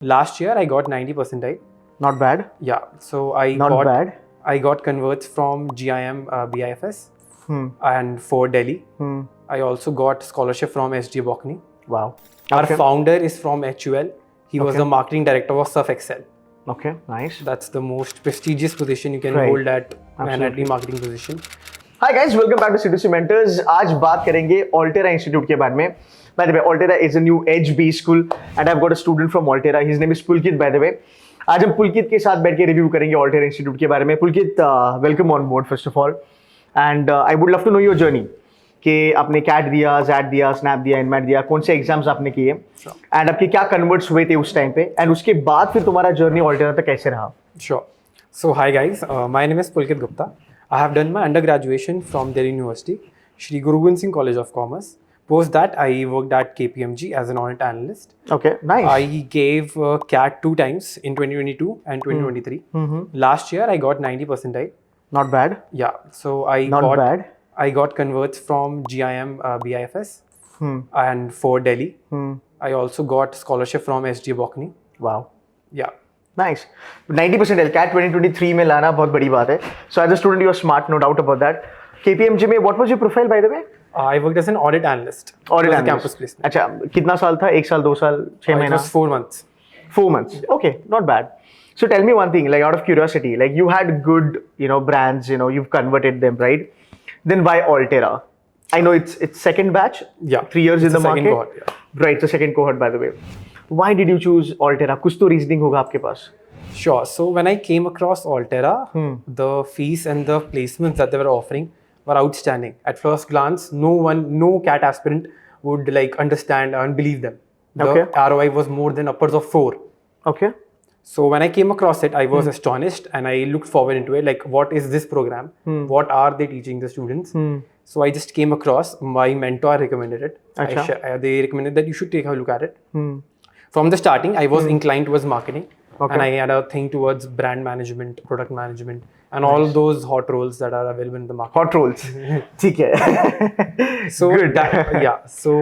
Last year I got 90 percentile. Not bad. Yeah, so I got converts from GIM BIFS and for Delhi. I also got scholarship from SG Bockney. Wow. Our Okay. founder is from HUL. He was Okay. the marketing director of Surf Excel. Okay, nice. That's the most prestigious position you can Right. hold at Absolutely. marketing position. Hi guys, welcome back to C2C Mentors. आज बात करेंगे ALTERA Institute के बारे में. By the way, ALTERA is a new age B school and I've got a student from ALTERA. His name is Pulkit, by the way. आज हम पुलकित के साथ बैठ के रिव्यू करेंगे ALTERA Institute के बारे में. Pulkit, welcome on board first of all. And I would love to know your journey. कि आपने कैट दिया, जैट दिया, स्नैप दिया, इनमैट दिया, कौन से एग्जाम्स आपने किए एंड आपके क्या कन्वर्ट्स हुए थे उस टाइम पे एंड उसके बाद फिर तुम्हारा जर्नी ALTERA तक कैसे रहा? Sure. So hi guys, my name is Pulkit Gupta. I have done my undergraduation from Delhi University, Shri Guru Gobind Singh College of Commerce. Post that, I worked at KPMG as an audit analyst. Okay, nice. I gave CAT 2 times in 2022 and 2023. Last year, I got 90 percentile. Not bad. Yeah, so I got converts from GIM BIFS and for Delhi. I also got scholarship from SG Bockney. Wow. Yeah. Nice. 90% CAT 2023 में लाना बहुत बड़ी बात है. So as a student, you are smart, no doubt about that. KPMG में what was your profile, by the way? I worked as an audit analyst. Audit It was a analyst. campus placement. अच्छा, कितना साल था? 1 साल, 2 साल, 6 It महीना? was 4 months. 4 months. Okay, not bad. So tell me one thing, like out of curiosity, like you had good, brands, you've converted them, right? Then why ALTERA? I know it's second batch. Yeah. 3 years in It's the the second market. cohort, yeah. Right, it's the second cohort, by the way. Why did you choose ALTERA? कुछ तो reasoning होगा आपके पास. Sure. So when I came across ALTERA, the fees and the placements that they were offering were outstanding. At first glance, no CAT aspirant would understand and believe them. The Okay. ROI was more than upwards of 4. Okay. So when I came across it, I was astonished and I looked forward into it. Like, what is this program? What are they teaching the students? So I just came across, my mentor recommended it. Acha. They recommended that you should take a look at it. From the starting, I was inclined towards marketing. Okay. And I had a thing towards brand management, product management, and all those hot roles that are available in the market. Hot rolls. ठीक है. So Good. So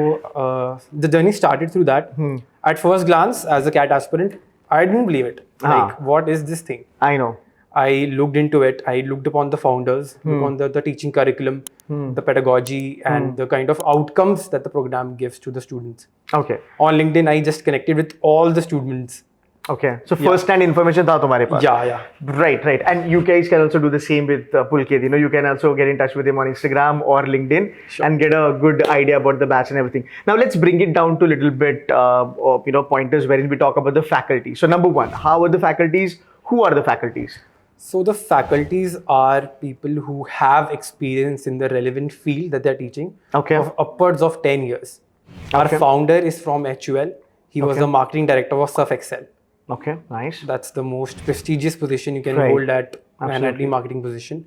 the journey started through that. At first glance, as a CAT aspirant, I didn't believe it. Like, what is this thing? I know. I looked into it. I looked upon the founders, looked on the teaching curriculum, the pedagogy, and the kind of outcomes that the program gives to the students. Okay. On LinkedIn, I just connected with all the students. Okay. So first-hand information था तुम्हारे पास. Yeah. Right. And you guys can also do the same with Pulkit. You can also get in touch with him on Instagram or LinkedIn and get a good idea about the batch and everything. Now let's bring it down to a little bit of pointers wherein we talk about the faculty. So number one, how are the faculties? Who are the faculties? So the faculties are people who have experience in the relevant field that they're teaching. Okay. Of upwards of 10 years. Our Okay. founder is from HUL. He was Okay. the marketing director of Surf Excel. Okay. Nice. That's the most prestigious position you can Right. hold at Absolutely. marketing position.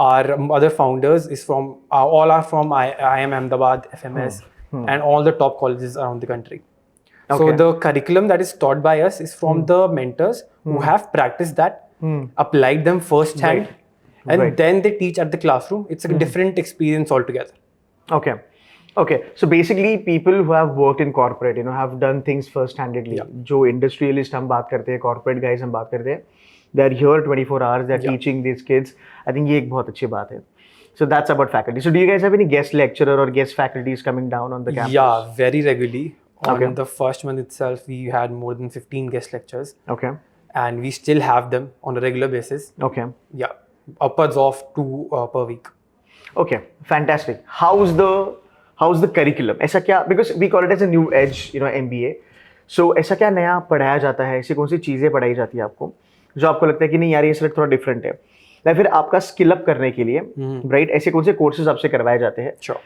Our other founders is from all are from IIM Ahmedabad, FMS, and all the top colleges around the country. So Okay. the curriculum that is taught by us is from the mentors who have practiced that, applied them firsthand, and Right. then they teach at the classroom. It's a different experience altogether. Okay. So basically, people who have worked in corporate, have done things first-handedly. Yeah. जो industrialist हम बात करते हैं, corporate guys हम बात करते हैं, they are here 24 hours. They are Yeah. teaching these kids. I think ये एक बहुत अच्छी बात है. So that's about faculty. So do you guys have any guest lecturer or guest faculties coming down on the campus? Yeah, very regularly. On Okay. the first month itself, we had more than 15 guest lectures, Okay. and we still have them on a regular basis. Okay. Yeah, upwards of 2 per week. Okay. Fantastic. How's the curriculum? ऐसा क्या? Because we call it as a new edge, MBA. So ऐसा क्या नया पढ़ाया जाता है? ऐसी कौन सी चीज़ें पढ़ाई जाती है आपको जो आपको लगता है कि नहीं यार ये सिर्फ थोड़ा डिफरेंट है? या फिर आपका स्किल अप करने के लिए, राइट? ऐसे कौन से कोर्सेज आपसे करवाए जाते हैं? Sure.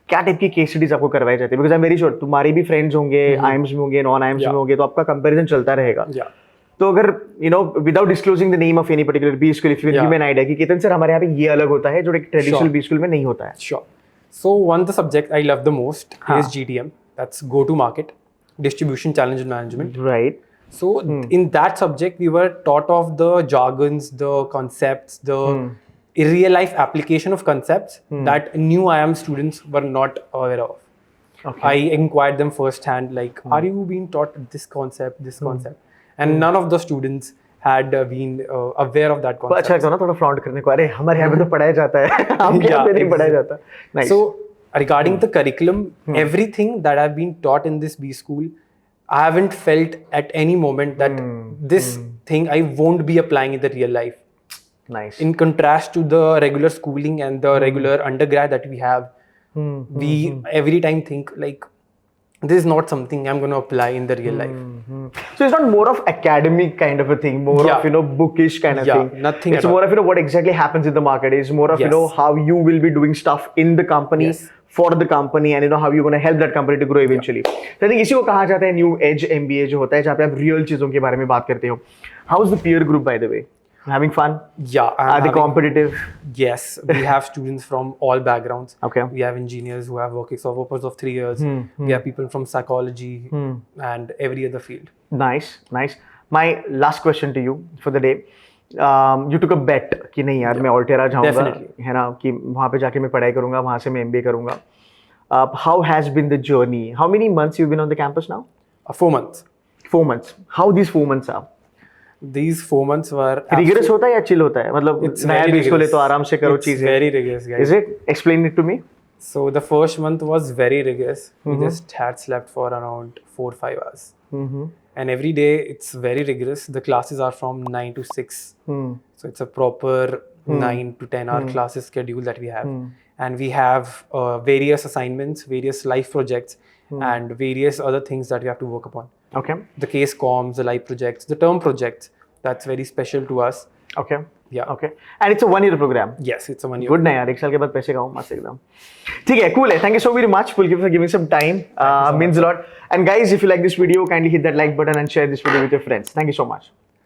क्या टाइप की केस स्टडीज आपको करवाई जाती है? Because I am very sure तुम्हारे भी फ्रेंड्स होंगे, IIMs में होंगे, नॉन IIMs में होंगे, तो आपका कंपैरिजन चलता रहेगा. Yeah. तो अगर without disclosing the name of any particular B school, if you give an idea कि केतन सर हमारे यहाँ पे ये अलग होता है जो एक ट्रेडिशनल Sure. बी स्कूल में नहीं होता है. Sure. So one of the subject I love the most is GTM. That's go to market, distribution challenge management. Right. So in that subject, we were taught of the jargons, the concepts, the real life application of concepts that new IIM students were not aware of. Okay. I inquired them firsthand, like, are you being taught this concept? and none of the students had been aware of that तो अच्छा concept. है ना थोड़ा front करने को, अरे हमारे यहाँ पे तो पढ़ाया जाता है आपके यहाँ पे नहीं पढ़ाया जाता. Nice. So regarding the curriculum, everything that I've been taught in this B school, I haven't felt at any moment that this thing I won't be applying in the real life. Nice. In contrast to the regular schooling and the regular undergrad that we have, we every time think like this is not something I'm going to apply in the real life. So it's not more of academic kind of a thing, more Yeah. of bookish kind of Yeah, thing. nothing It's at more of what exactly happens in the market. It's more of Yes. how you will be doing stuff in the company. Yes. For the company and how you're going to help that company to grow eventually. So I think इसी को कहा जाता है new age MBA जो होता है जहाँ पे आप रियल चीजों के बारे में बात करते हो. How is the peer group by the way? Having fun? Yeah. Are they competitive? Yes, we have students from all backgrounds. Okay. We have engineers who have work experience of 3 years. We have people from psychology and every other field. Nice, nice. My last question to you for the day. You took a bet कि नहीं यार मैं ऑल्टेरा जाऊंगा, Definitely. है ना, कि वहाँ पे जाके मैं पढ़ाई करूंगा, वहाँ से मैं MBA करूंगा. How has been the journey? How many months you've been on the campus now? 4 months. 4 months. How these 4 months are? These 4 months were Rigorous होता है या chill होता है? मतलब It's नया very बीच को ले rigorous. तो आराम से करो It's चीजें. very rigorous, guys. Is it? Explain it to me. So the first month was very rigorous. We just had slept for around 4-5 hours. And every day it's very rigorous. The classes are from 9 to 6. So it's a proper 9 to 10 hour classes schedule that we have. And we have various assignments, various life projects, and various other things that we have to work upon. Okay. The case comms, the live projects, the term projects. That's very special to us. Okay. Yeah. Okay. And it's a 1 year program. Yes, it's a 1 year. Good ना यार, 1 साल के बाद पैसे खाओ मस्त एकदम. ठीक है, cool है. Thank you so very much Pulkit for giving some time. Means a lot. And guys, if you like this video, kindly hit that like button and share this video with your friends. Thank you so much.